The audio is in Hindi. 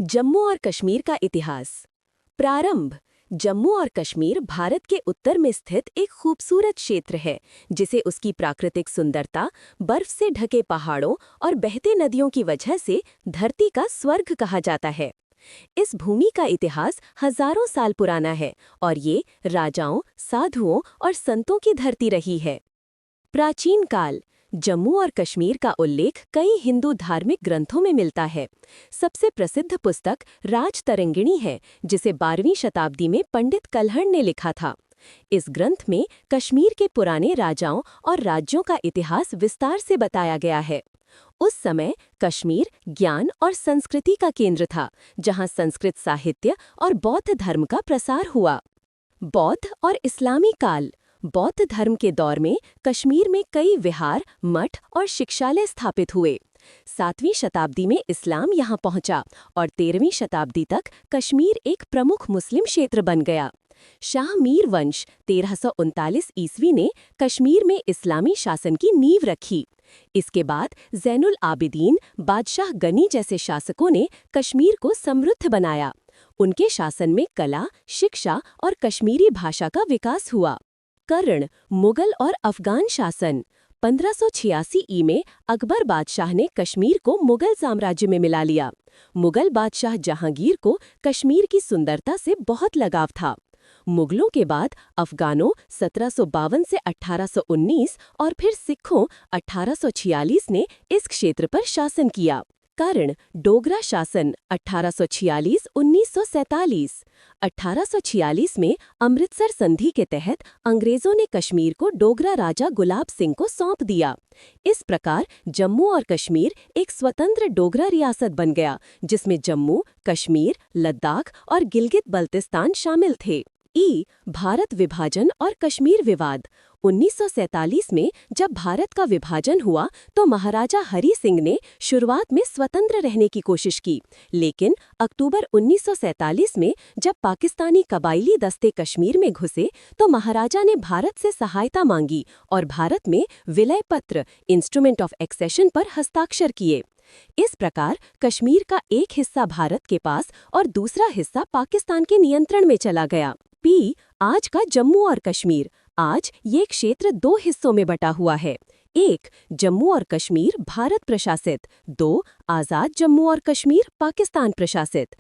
जम्मू और कश्मीर का इतिहास। प्रारंभ। जम्मू और कश्मीर भारत के उत्तर में स्थित एक खूबसूरत क्षेत्र है जिसे उसकी प्राकृतिक सुंदरता, बर्फ से ढके पहाड़ों और बहते नदियों की वजह से धरती का स्वर्ग कहा जाता है। इस भूमि का इतिहास हजारों साल पुराना है और ये राजाओं, साधुओं और संतों की धरती रही है। प्राचीन काल। जम्मू और कश्मीर का उल्लेख कई हिंदू धार्मिक ग्रंथों में मिलता है। सबसे प्रसिद्ध पुस्तक राजतरंगिणी है, जिसे 12वीं शताब्दी में पंडित कल्हण ने लिखा था। इस ग्रंथ में कश्मीर के पुराने राजाओं और राज्यों का इतिहास विस्तार से बताया गया है। उस समय कश्मीर ज्ञान और संस्कृति का केंद्र था, जहां संस्कृत साहित्य और बौद्ध धर्म का प्रसार हुआ। बौद्ध और इस्लामी काल। बौद्ध धर्म के दौर में कश्मीर में कई विहार, मठ और शिक्षालय स्थापित हुए। 7वीं शताब्दी में इस्लाम यहाँ पहुँचा और 13वीं शताब्दी तक कश्मीर एक प्रमुख मुस्लिम क्षेत्र बन गया। शाह मीर वंश 1339 ईस्वी ने कश्मीर में इस्लामी शासन की नींव रखी। इसके बाद ज़ैनुल आबिदीन, बादशाह गनी जैसे शासकों ने कश्मीर को समृद्ध बनाया। उनके शासन में कला, शिक्षा और कश्मीरी भाषा का विकास हुआ। कर्ण, मुगल और अफगान शासन। 1586 ई में अकबर बादशाह ने कश्मीर को मुगल साम्राज्य में मिला लिया। मुगल बादशाह जहांगीर को कश्मीर की सुंदरता से बहुत लगाव था। मुगलों के बाद अफगानों 1752 से 1819 और फिर सिखों 1846 ने इस क्षेत्र पर शासन किया। कारण डोगरा शासन 1846-1947। 1846 में अमृतसर संधि के तहत अंग्रेजों ने कश्मीर को डोगरा राजा गुलाब सिंह को सौंप दिया। इस प्रकार जम्मू और कश्मीर एक स्वतंत्र डोगरा रियासत बन गया, जिसमें जम्मू, कश्मीर, लद्दाख और गिलगित बल्तिस्तान शामिल थे। भारत विभाजन और कश्मीर विवाद। 1947 में जब भारत का विभाजन हुआ तो महाराजा हरि सिंह ने शुरुआत में स्वतंत्र रहने की कोशिश की, लेकिन अक्टूबर 1947 में जब पाकिस्तानी कबायली दस्ते कश्मीर में घुसे तो महाराजा ने भारत से सहायता मांगी और भारत में विलय पत्र इंस्ट्रूमेंट ऑफ एक्सेशन पर हस्ताक्षर किए। इस प्रकार कश्मीर का एक हिस्सा भारत के पास और दूसरा हिस्सा पाकिस्तान के नियंत्रण में चला गया। आज का जम्मू और कश्मीर। आज ये क्षेत्र दो हिस्सों में बटा हुआ है। 1. जम्मू और कश्मीर भारत प्रशासित। 2. आज़ाद जम्मू और कश्मीर पाकिस्तान प्रशासित।